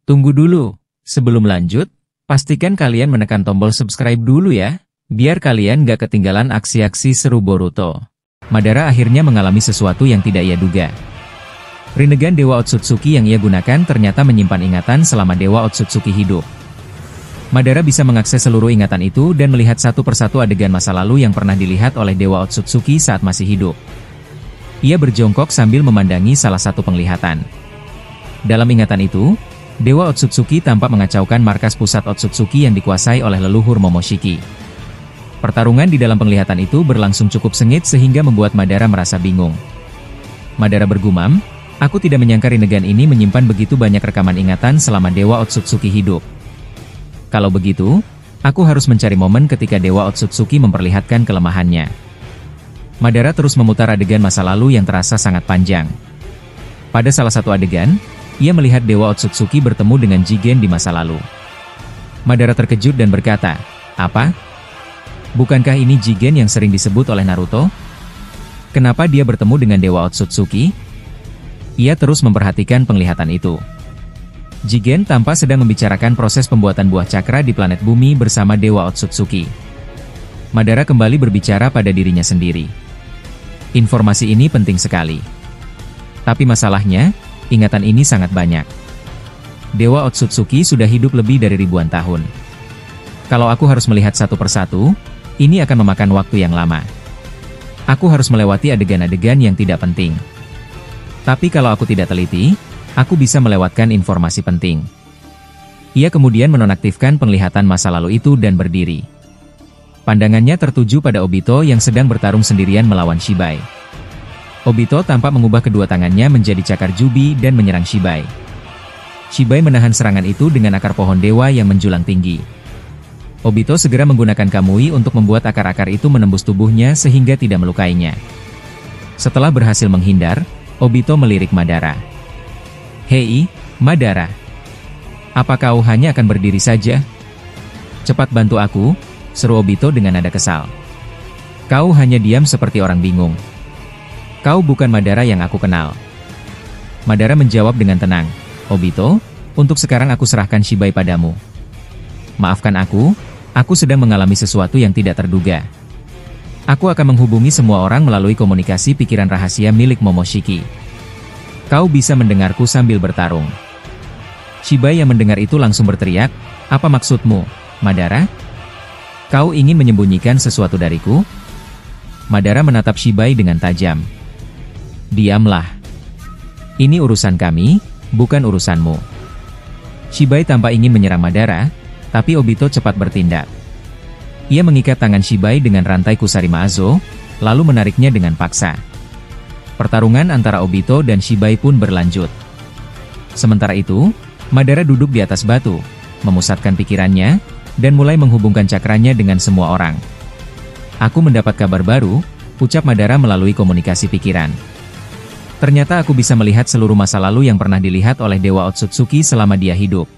Tunggu dulu, sebelum lanjut, pastikan kalian menekan tombol subscribe dulu ya, biar kalian gak ketinggalan aksi-aksi seru Boruto. Madara akhirnya mengalami sesuatu yang tidak ia duga. Rinnegan Dewa Otsutsuki yang ia gunakan ternyata menyimpan ingatan selama Dewa Otsutsuki hidup. Madara bisa mengakses seluruh ingatan itu dan melihat satu persatu adegan masa lalu yang pernah dilihat oleh Dewa Otsutsuki saat masih hidup. Ia berjongkok sambil memandangi salah satu penglihatan. Dalam ingatan itu, Dewa Otsutsuki tampak mengacaukan markas pusat Otsutsuki yang dikuasai oleh leluhur Momoshiki. Pertarungan di dalam penglihatan itu berlangsung cukup sengit sehingga membuat Madara merasa bingung. Madara bergumam, "Aku tidak menyangka Rinnegan ini menyimpan begitu banyak rekaman ingatan selama Dewa Otsutsuki hidup. Kalau begitu, aku harus mencari momen ketika Dewa Otsutsuki memperlihatkan kelemahannya." Madara terus memutar adegan masa lalu yang terasa sangat panjang. Pada salah satu adegan, ia melihat Dewa Otsutsuki bertemu dengan Jigen di masa lalu. Madara terkejut dan berkata, "Apa? Bukankah ini Jigen yang sering disebut oleh Naruto? Kenapa dia bertemu dengan Dewa Otsutsuki?" Ia terus memperhatikan penglihatan itu. Jigen tampak sedang membicarakan proses pembuatan buah cakra di planet bumi bersama Dewa Otsutsuki. Madara kembali berbicara pada dirinya sendiri. Informasi ini penting sekali. Tapi masalahnya, ingatan ini sangat banyak. Dewa Otsutsuki sudah hidup lebih dari ribuan tahun. Kalau aku harus melihat satu persatu, ini akan memakan waktu yang lama. Aku harus melewati adegan-adegan yang tidak penting. Tapi kalau aku tidak teliti, aku bisa melewatkan informasi penting. Ia kemudian menonaktifkan penglihatan masa lalu itu dan berdiri. Pandangannya tertuju pada Obito yang sedang bertarung sendirian melawan Shibai. Obito tampak mengubah kedua tangannya menjadi cakar Jubi dan menyerang Shibai. Shibai menahan serangan itu dengan akar pohon dewa yang menjulang tinggi. Obito segera menggunakan Kamui untuk membuat akar-akar itu menembus tubuhnya sehingga tidak melukainya. Setelah berhasil menghindar, Obito melirik Madara. "Hei, Madara. Apa kau hanya akan berdiri saja? Cepat bantu aku," seru Obito dengan nada kesal. "Kau hanya diam seperti orang bingung. Kau bukan Madara yang aku kenal." Madara menjawab dengan tenang, "Obito, untuk sekarang aku serahkan Shibai padamu. Maafkan aku sedang mengalami sesuatu yang tidak terduga. Aku akan menghubungi semua orang melalui komunikasi pikiran rahasia milik Momoshiki. Kau bisa mendengarku sambil bertarung." Shibai yang mendengar itu langsung berteriak, "Apa maksudmu, Madara? Kau ingin menyembunyikan sesuatu dariku?" Madara menatap Shibai dengan tajam. "Diamlah. Ini urusan kami, bukan urusanmu." Shibai tampak ingin menyerang Madara, tapi Obito cepat bertindak. Ia mengikat tangan Shibai dengan rantai Kusari Maazo, lalu menariknya dengan paksa. Pertarungan antara Obito dan Shibai pun berlanjut. Sementara itu, Madara duduk di atas batu, memusatkan pikirannya, dan mulai menghubungkan cakranya dengan semua orang. "Aku mendapat kabar baru," ucap Madara melalui komunikasi pikiran. "Ternyata aku bisa melihat seluruh masa lalu yang pernah dilihat oleh Dewa Otsutsuki selama dia hidup."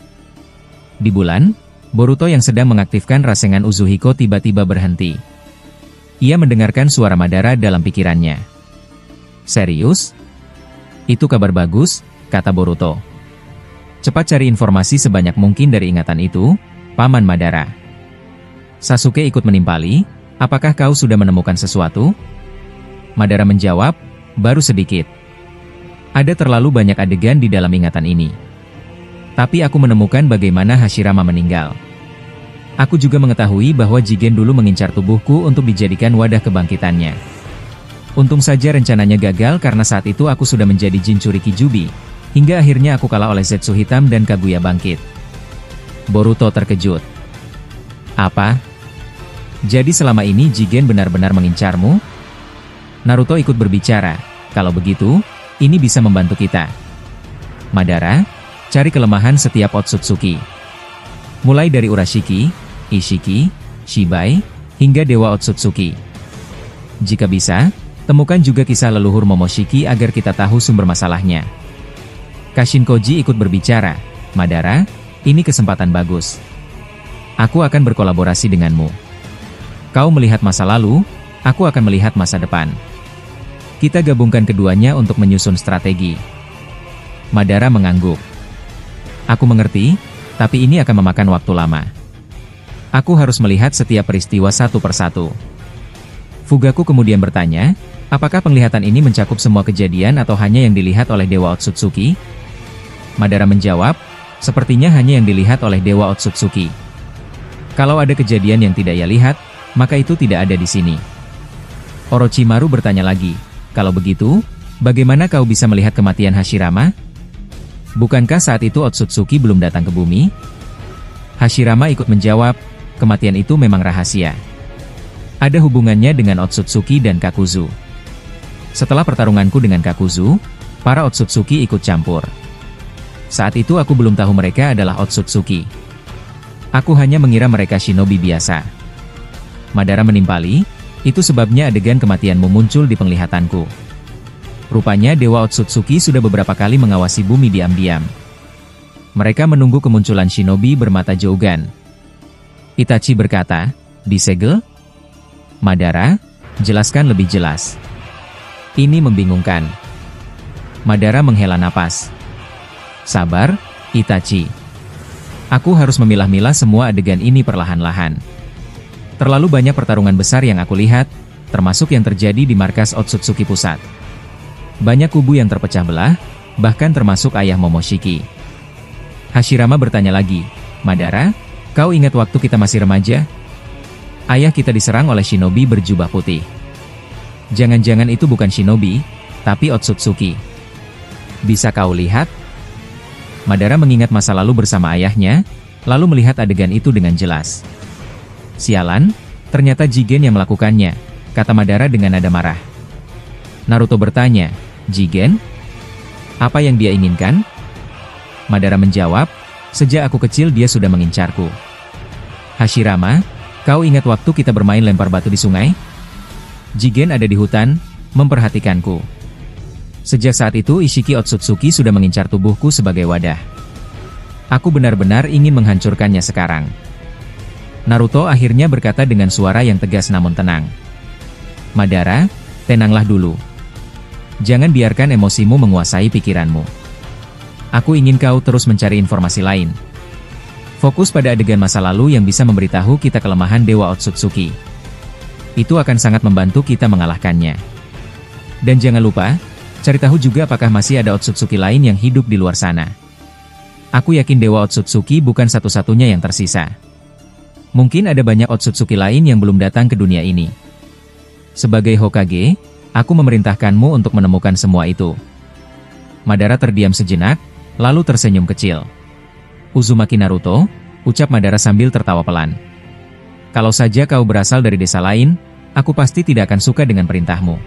Di bulan, Boruto yang sedang mengaktifkan Rasengan Uzuhiko tiba-tiba berhenti. Ia mendengarkan suara Madara dalam pikirannya. "Serius? Itu kabar bagus," kata Boruto. "Cepat cari informasi sebanyak mungkin dari ingatan itu, Paman Madara." Sasuke ikut menimpali, "Apakah kau sudah menemukan sesuatu?" Madara menjawab, "Baru sedikit. Ada terlalu banyak adegan di dalam ingatan ini. Tapi aku menemukan bagaimana Hashirama meninggal. Aku juga mengetahui bahwa Jigen dulu mengincar tubuhku untuk dijadikan wadah kebangkitannya. Untung saja rencananya gagal karena saat itu aku sudah menjadi Jinchuriki Jubi, hingga akhirnya aku kalah oleh Zetsu Hitam dan Kaguya bangkit." Boruto terkejut. "Apa? Jadi selama ini Jigen benar-benar mengincarmu?" Naruto ikut berbicara, "Kalau begitu, ini bisa membantu kita. Madara, cari kelemahan setiap Otsutsuki. Mulai dari Urashiki, Ishiki, Shibai, hingga Dewa Otsutsuki. Jika bisa, temukan juga kisah leluhur Momoshiki agar kita tahu sumber masalahnya." Kashinkoji ikut berbicara, "Madara, ini kesempatan bagus. Aku akan berkolaborasi denganmu. Kau melihat masa lalu, aku akan melihat masa depan. Kita gabungkan keduanya untuk menyusun strategi." Madara mengangguk. Aku mengerti, tapi ini akan memakan waktu lama. Aku harus melihat setiap peristiwa satu persatu. Fugaku kemudian bertanya, apakah penglihatan ini mencakup semua kejadian atau hanya yang dilihat oleh Dewa Otsutsuki? Madara menjawab, sepertinya hanya yang dilihat oleh Dewa Otsutsuki. Kalau ada kejadian yang tidak ia lihat, maka itu tidak ada di sini. Orochimaru bertanya lagi, kalau begitu, bagaimana kau bisa melihat kematian Hashirama? Bukankah saat itu Otsutsuki belum datang ke bumi? Hashirama ikut menjawab, kematian itu memang rahasia. Ada hubungannya dengan Otsutsuki dan Kakuzu. Setelah pertarunganku dengan Kakuzu, para Otsutsuki ikut campur. Saat itu aku belum tahu mereka adalah Otsutsuki. Aku hanya mengira mereka shinobi biasa. Madara menimpali, itu sebabnya adegan kematianmu muncul di penglihatanku. Rupanya Dewa Otsutsuki sudah beberapa kali mengawasi bumi diam-diam. Mereka menunggu kemunculan shinobi bermata Jougan. Itachi berkata, disegel? Madara, jelaskan lebih jelas. Ini membingungkan. Madara menghela napas. Sabar, Itachi. Aku harus memilah-milah semua adegan ini perlahan-lahan. Terlalu banyak pertarungan besar yang aku lihat, termasuk yang terjadi di markas Otsutsuki Pusat. Banyak kubu yang terpecah belah, bahkan termasuk ayah Momoshiki. Hashirama bertanya lagi, Madara, kau ingat waktu kita masih remaja? Ayah kita diserang oleh shinobi berjubah putih. Jangan-jangan itu bukan shinobi, tapi Otsutsuki. Bisa kau lihat? Madara mengingat masa lalu bersama ayahnya, lalu melihat adegan itu dengan jelas. Sialan, ternyata Jigen yang melakukannya, kata Madara dengan nada marah. Naruto bertanya, Jigen? Apa yang dia inginkan? Madara menjawab, sejak aku kecil dia sudah mengincarku. Hashirama, kau ingat waktu kita bermain lempar batu di sungai? Jigen ada di hutan, memperhatikanku. Sejak saat itu Ishiki Otsutsuki sudah mengincar tubuhku sebagai wadah. Aku benar-benar ingin menghancurkannya sekarang. Naruto akhirnya berkata dengan suara yang tegas namun tenang. Madara, tenanglah dulu. Jangan biarkan emosimu menguasai pikiranmu. Aku ingin kau terus mencari informasi lain. Fokus pada adegan masa lalu yang bisa memberitahu kita kelemahan Dewa Otsutsuki. Itu akan sangat membantu kita mengalahkannya. Dan jangan lupa, cari tahu juga apakah masih ada Otsutsuki lain yang hidup di luar sana. Aku yakin Dewa Otsutsuki bukan satu-satunya yang tersisa. Mungkin ada banyak Otsutsuki lain yang belum datang ke dunia ini. Sebagai Hokage, aku memerintahkanmu untuk menemukan semua itu. Madara terdiam sejenak, lalu tersenyum kecil. Uzumaki Naruto, ucap Madara sambil tertawa pelan. Kalau saja kau berasal dari desa lain, aku pasti tidak akan suka dengan perintahmu.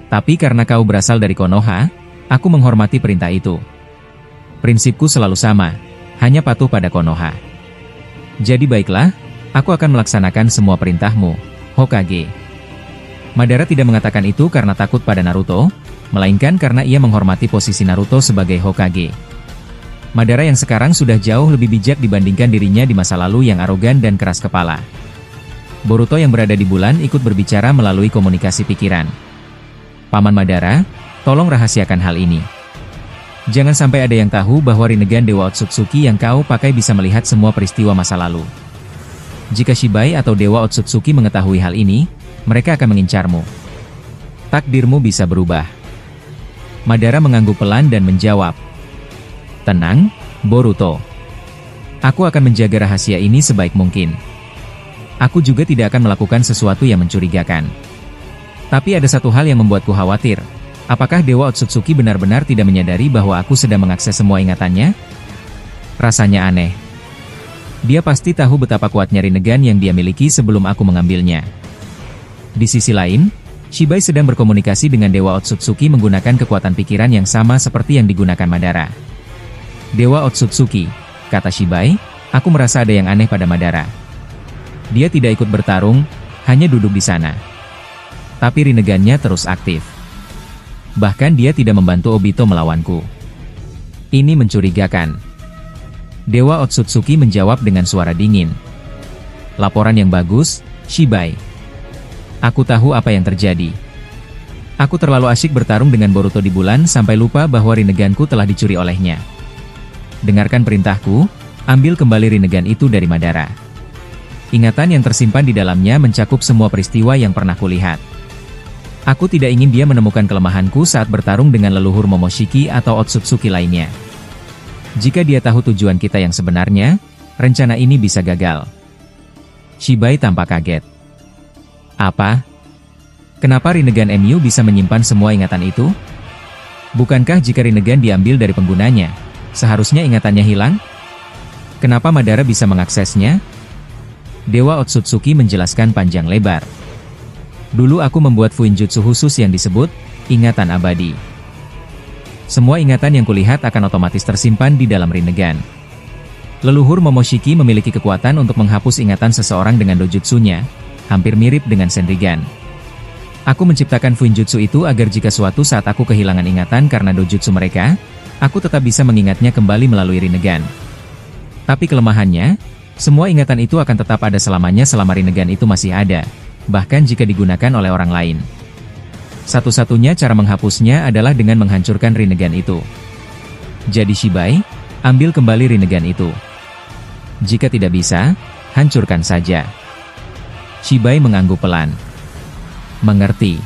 Tapi karena kau berasal dari Konoha, aku menghormati perintah itu. Prinsipku selalu sama, hanya patuh pada Konoha. Jadi baiklah, aku akan melaksanakan semua perintahmu, Hokage. Madara tidak mengatakan itu karena takut pada Naruto, melainkan karena ia menghormati posisi Naruto sebagai Hokage. Madara yang sekarang sudah jauh lebih bijak dibandingkan dirinya di masa lalu yang arogan dan keras kepala. Boruto yang berada di bulan ikut berbicara melalui komunikasi pikiran. Paman Madara, tolong rahasiakan hal ini. Jangan sampai ada yang tahu bahwa Rinnegan Dewa Otsutsuki yang kau pakai bisa melihat semua peristiwa masa lalu. Jika Shibai atau Dewa Otsutsuki mengetahui hal ini, mereka akan mengincarmu. Takdirmu bisa berubah. Madara mengangguk pelan dan menjawab. Tenang, Boruto. Aku akan menjaga rahasia ini sebaik mungkin. Aku juga tidak akan melakukan sesuatu yang mencurigakan. Tapi ada satu hal yang membuatku khawatir. Apakah Dewa Otsutsuki benar-benar tidak menyadari bahwa aku sedang mengakses semua ingatannya? Rasanya aneh. Dia pasti tahu betapa kuatnya Rinnegan yang dia miliki sebelum aku mengambilnya. Di sisi lain, Shibai sedang berkomunikasi dengan Dewa Otsutsuki menggunakan kekuatan pikiran yang sama seperti yang digunakan Madara. Dewa Otsutsuki, kata Shibai, aku merasa ada yang aneh pada Madara. Dia tidak ikut bertarung, hanya duduk di sana. Tapi Rinnegannya terus aktif. Bahkan dia tidak membantu Obito melawanku. Ini mencurigakan. Dewa Otsutsuki menjawab dengan suara dingin. Laporan yang bagus, Shibai. Aku tahu apa yang terjadi. Aku terlalu asyik bertarung dengan Boruto di bulan sampai lupa bahwa Rinneganku telah dicuri olehnya. Dengarkan perintahku, ambil kembali Rinnegan itu dari Madara. Ingatan yang tersimpan di dalamnya mencakup semua peristiwa yang pernah kulihat. Aku tidak ingin dia menemukan kelemahanku saat bertarung dengan leluhur Momoshiki atau Otsutsuki lainnya. Jika dia tahu tujuan kita yang sebenarnya, rencana ini bisa gagal. Shibai tampak kaget. Apa? Kenapa Rinnegan MU bisa menyimpan semua ingatan itu? Bukankah jika Rinnegan diambil dari penggunanya, seharusnya ingatannya hilang? Kenapa Madara bisa mengaksesnya? Dewa Otsutsuki menjelaskan panjang lebar. Dulu aku membuat fuinjutsu khusus yang disebut ingatan abadi. Semua ingatan yang kulihat akan otomatis tersimpan di dalam Rinnegan. Leluhur Momoshiki memiliki kekuatan untuk menghapus ingatan seseorang dengan dojutsunya, hampir mirip dengan Senrigan. Aku menciptakan fuinjutsu itu agar jika suatu saat aku kehilangan ingatan karena dojutsu mereka, aku tetap bisa mengingatnya kembali melalui Rinnegan. Tapi kelemahannya, semua ingatan itu akan tetap ada selamanya selama Rinnegan itu masih ada, bahkan jika digunakan oleh orang lain. Satu-satunya cara menghapusnya adalah dengan menghancurkan Rinnegan itu. Jadi Shibai, ambil kembali Rinnegan itu. Jika tidak bisa, hancurkan saja. Shibai mengangguk pelan. Mengerti.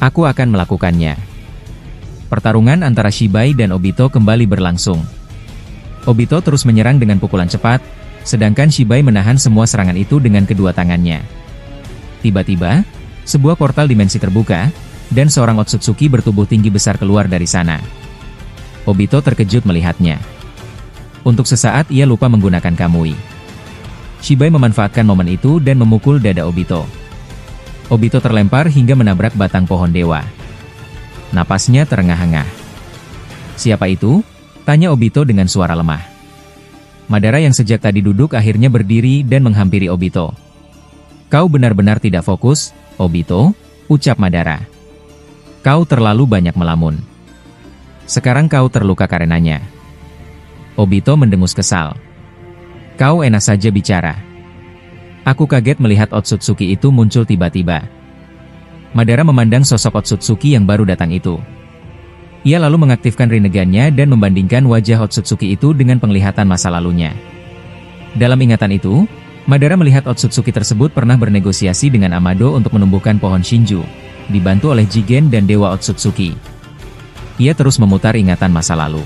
Aku akan melakukannya. Pertarungan antara Shibai dan Obito kembali berlangsung. Obito terus menyerang dengan pukulan cepat, sedangkan Shibai menahan semua serangan itu dengan kedua tangannya. Tiba-tiba, sebuah portal dimensi terbuka, dan seorang Otsutsuki bertubuh tinggi besar keluar dari sana. Obito terkejut melihatnya. Untuk sesaat ia lupa menggunakan Kamui. Shibai memanfaatkan momen itu dan memukul dada Obito. Obito terlempar hingga menabrak batang pohon dewa. Napasnya terengah-engah. Siapa itu? Tanya Obito dengan suara lemah. Madara yang sejak tadi duduk akhirnya berdiri dan menghampiri Obito. Kau benar-benar tidak fokus, Obito, ucap Madara. Kau terlalu banyak melamun. Sekarang kau terluka karenanya. Obito mendengus kesal. Kau enak saja bicara. Aku kaget melihat Otsutsuki itu muncul tiba-tiba. Madara memandang sosok Otsutsuki yang baru datang itu. Ia lalu mengaktifkan Rinnegan-nya dan membandingkan wajah Otsutsuki itu dengan penglihatan masa lalunya. Dalam ingatan itu, Madara melihat Otsutsuki tersebut pernah bernegosiasi dengan Amado untuk menumbuhkan pohon Shinju, dibantu oleh Jigen dan Dewa Otsutsuki. Ia terus memutar ingatan masa lalu.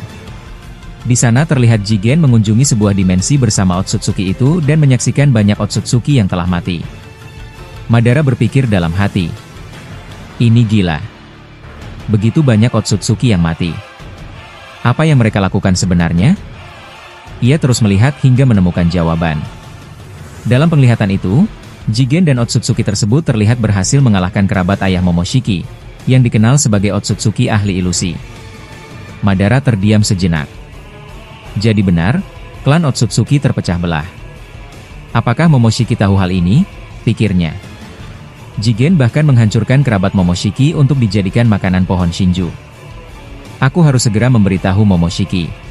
Di sana terlihat Jigen mengunjungi sebuah dimensi bersama Otsutsuki itu dan menyaksikan banyak Otsutsuki yang telah mati. Madara berpikir dalam hati. Ini gila. Begitu banyak Otsutsuki yang mati. Apa yang mereka lakukan sebenarnya? Ia terus melihat hingga menemukan jawaban. Dalam penglihatan itu, Jigen dan Otsutsuki tersebut terlihat berhasil mengalahkan kerabat ayah Momoshiki, yang dikenal sebagai Otsutsuki ahli ilusi. Madara terdiam sejenak. Jadi benar, klan Otsutsuki terpecah belah. Apakah Momoshiki tahu hal ini? Pikirnya. Jigen bahkan menghancurkan kerabat Momoshiki untuk dijadikan makanan pohon Shinju. Aku harus segera memberitahu Momoshiki.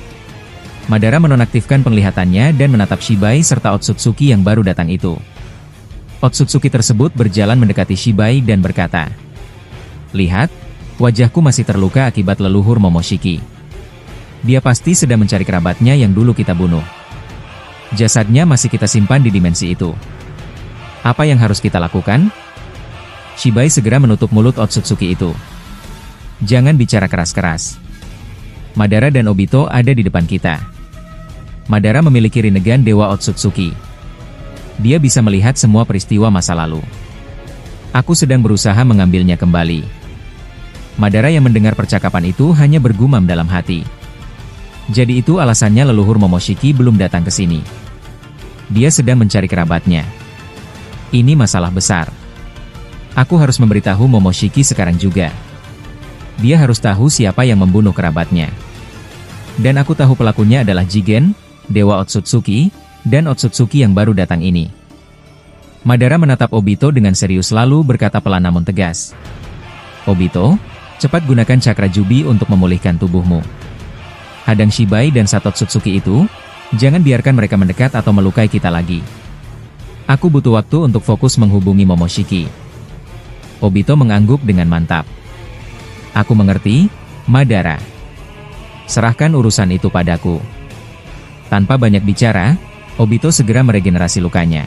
Madara menonaktifkan penglihatannya dan menatap Shibai serta Otsutsuki yang baru datang itu. Otsutsuki tersebut berjalan mendekati Shibai dan berkata, "Lihat, wajahku masih terluka akibat leluhur Momoshiki. Dia pasti sedang mencari kerabatnya yang dulu kita bunuh. Jasadnya masih kita simpan di dimensi itu. Apa yang harus kita lakukan?" Shibai segera menutup mulut Otsutsuki itu. "Jangan bicara keras-keras. Madara dan Obito ada di depan kita." Madara memiliki Rinnegan Dewa Otsutsuki. Dia bisa melihat semua peristiwa masa lalu. Aku sedang berusaha mengambilnya kembali. Madara yang mendengar percakapan itu hanya bergumam dalam hati. Jadi itu alasannya leluhur Momoshiki belum datang ke sini. Dia sedang mencari kerabatnya. Ini masalah besar. Aku harus memberitahu Momoshiki sekarang juga. Dia harus tahu siapa yang membunuh kerabatnya. Dan aku tahu pelakunya adalah Jigen, Dewa Otsutsuki, dan Otsutsuki yang baru datang ini. Madara menatap Obito dengan serius lalu berkata pelan namun tegas. Obito, cepat gunakan cakra Jubi untuk memulihkan tubuhmu. Hadang Shibai dan Otsutsuki itu, jangan biarkan mereka mendekat atau melukai kita lagi. Aku butuh waktu untuk fokus menghubungi Momoshiki. Obito mengangguk dengan mantap. Aku mengerti, Madara. Serahkan urusan itu padaku. Tanpa banyak bicara, Obito segera meregenerasi lukanya.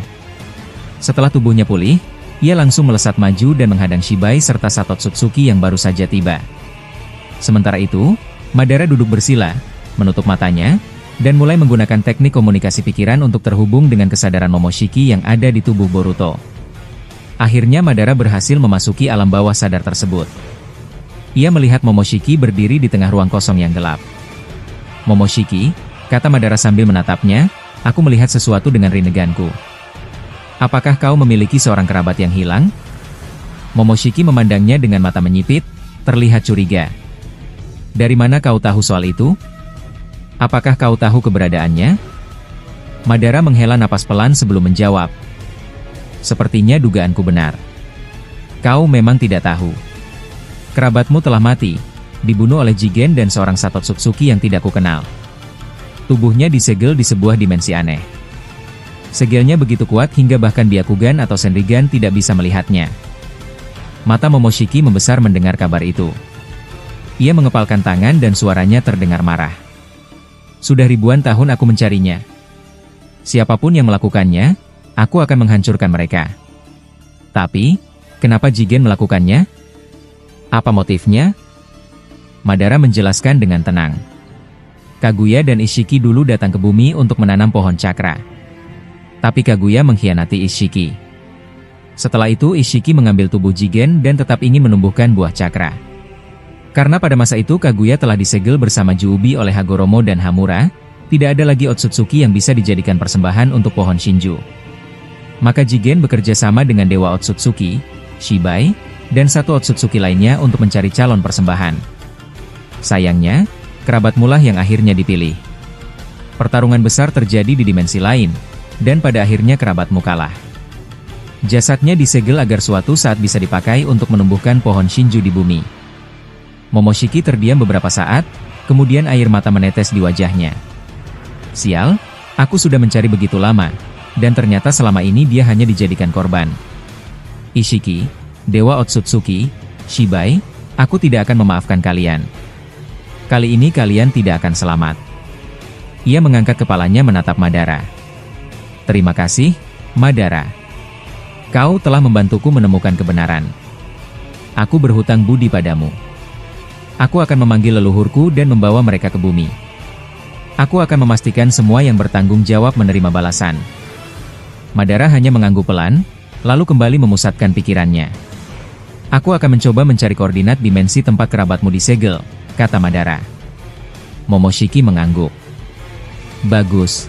Setelah tubuhnya pulih, ia langsung melesat maju dan menghadang Shibai serta Satotsutsuki yang baru saja tiba. Sementara itu, Madara duduk bersila, menutup matanya, dan mulai menggunakan teknik komunikasi pikiran untuk terhubung dengan kesadaran Momoshiki yang ada di tubuh Boruto. Akhirnya Madara berhasil memasuki alam bawah sadar tersebut. Ia melihat Momoshiki berdiri di tengah ruang kosong yang gelap. "Momoshiki," kata Madara sambil menatapnya, "aku melihat sesuatu dengan rinneganku. Apakah kau memiliki seorang kerabat yang hilang?" Momoshiki memandangnya dengan mata menyipit, terlihat curiga. "Dari mana kau tahu soal itu? Apakah kau tahu keberadaannya?" Madara menghela napas pelan sebelum menjawab. "Sepertinya dugaanku benar. Kau memang tidak tahu. Kerabatmu telah mati, dibunuh oleh Jigen dan seorang Satotsutsuki yang tidak kukenal. Tubuhnya disegel di sebuah dimensi aneh. Segelnya begitu kuat hingga bahkan Byakugan atau Senrigan tidak bisa melihatnya." Mata Momoshiki membesar mendengar kabar itu. Ia mengepalkan tangan dan suaranya terdengar marah. "Sudah ribuan tahun aku mencarinya. Siapapun yang melakukannya, aku akan menghancurkan mereka. Tapi, kenapa Jigen melakukannya? Apa motifnya?" Madara menjelaskan dengan tenang. "Kaguya dan Ishiki dulu datang ke bumi untuk menanam pohon cakra. Tapi Kaguya mengkhianati Ishiki. Setelah itu Ishiki mengambil tubuh Jigen dan tetap ingin menumbuhkan buah cakra. Karena pada masa itu Kaguya telah disegel bersama Juubi oleh Hagoromo dan Hamura, tidak ada lagi Otsutsuki yang bisa dijadikan persembahan untuk pohon Shinju. Maka Jigen bekerja sama dengan Dewa Otsutsuki, Shibai, dan satu Otsutsuki lainnya untuk mencari calon persembahan. Sayangnya, kerabatmu lah yang akhirnya dipilih. Pertarungan besar terjadi di dimensi lain, dan pada akhirnya kerabatmu kalah. Jasadnya disegel agar suatu saat bisa dipakai untuk menumbuhkan pohon Shinju di bumi." Momoshiki terdiam beberapa saat, kemudian air mata menetes di wajahnya. "Sial, aku sudah mencari begitu lama, dan ternyata selama ini dia hanya dijadikan korban. Ishiki, Dewa Otsutsuki, Shibai, aku tidak akan memaafkan kalian. Kali ini kalian tidak akan selamat." Ia mengangkat kepalanya menatap Madara. "Terima kasih, Madara. Kau telah membantuku menemukan kebenaran. Aku berhutang budi padamu. Aku akan memanggil leluhurku dan membawa mereka ke bumi. Aku akan memastikan semua yang bertanggung jawab menerima balasan." Madara hanya mengangguk pelan, lalu kembali memusatkan pikirannya. "Aku akan mencoba mencari koordinat dimensi tempat kerabatmu disegel," kata Madara. Momoshiki mengangguk. "Bagus.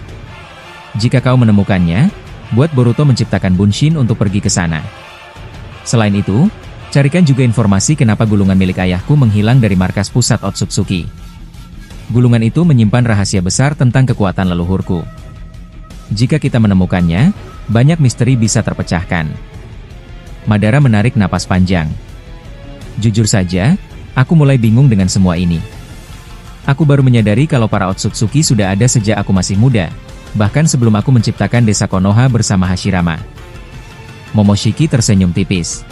Jika kau menemukannya, buat Boruto menciptakan Bunshin untuk pergi ke sana. Selain itu, carikan juga informasi kenapa gulungan milik ayahku menghilang dari markas pusat Otsutsuki. Gulungan itu menyimpan rahasia besar tentang kekuatan leluhurku. Jika kita menemukannya, banyak misteri bisa terpecahkan." Madara menarik napas panjang. "Jujur saja, aku mulai bingung dengan semua ini. Aku baru menyadari kalau para Otsutsuki sudah ada sejak aku masih muda, bahkan sebelum aku menciptakan desa Konoha bersama Hashirama." Momoshiki tersenyum tipis.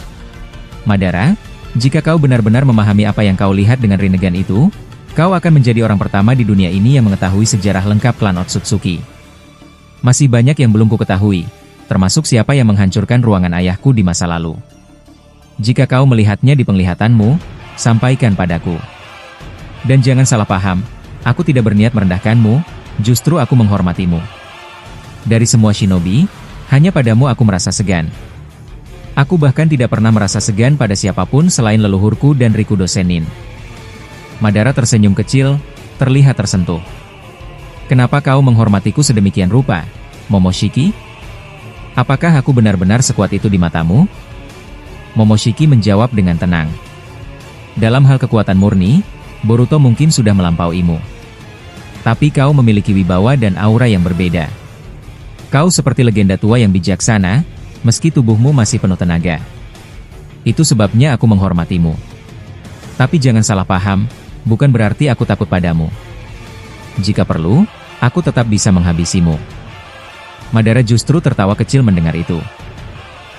"Madara, jika kau benar-benar memahami apa yang kau lihat dengan rinnegan itu, kau akan menjadi orang pertama di dunia ini yang mengetahui sejarah lengkap klan Otsutsuki. Masih banyak yang belum ku ketahui, termasuk siapa yang menghancurkan ruangan ayahku di masa lalu. Jika kau melihatnya di penglihatanmu, sampaikan padaku. Dan jangan salah paham, aku tidak berniat merendahkanmu, justru aku menghormatimu. Dari semua shinobi, hanya padamu aku merasa segan. Aku bahkan tidak pernah merasa segan pada siapapun selain leluhurku dan Rikudo Sennin." Madara tersenyum kecil, terlihat tersentuh. "Kenapa kau menghormatiku sedemikian rupa, Momoshiki? Apakah aku benar-benar sekuat itu di matamu?" Momoshiki menjawab dengan tenang. "Dalam hal kekuatan murni, Boruto mungkin sudah melampauimu. Tapi kau memiliki wibawa dan aura yang berbeda. Kau seperti legenda tua yang bijaksana, meski tubuhmu masih penuh tenaga. Itu sebabnya aku menghormatimu. Tapi jangan salah paham, bukan berarti aku takut padamu. Jika perlu, aku tetap bisa menghabisimu." Madara justru tertawa kecil mendengar itu.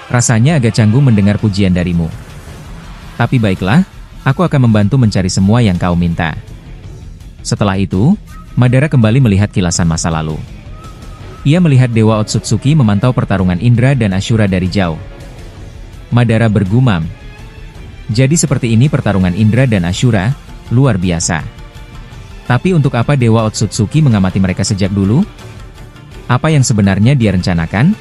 "Rasanya agak canggung mendengar pujian darimu. Tapi baiklah, aku akan membantu mencari semua yang kau minta." Setelah itu, Madara kembali melihat kilasan masa lalu. Ia melihat Dewa Otsutsuki memantau pertarungan Indra dan Ashura dari jauh. Madara bergumam. Jadi seperti ini pertarungan Indra dan Ashura, luar biasa. Tapi untuk apa Dewa Otsutsuki mengamati mereka sejak dulu? Apa yang sebenarnya dia rencanakan?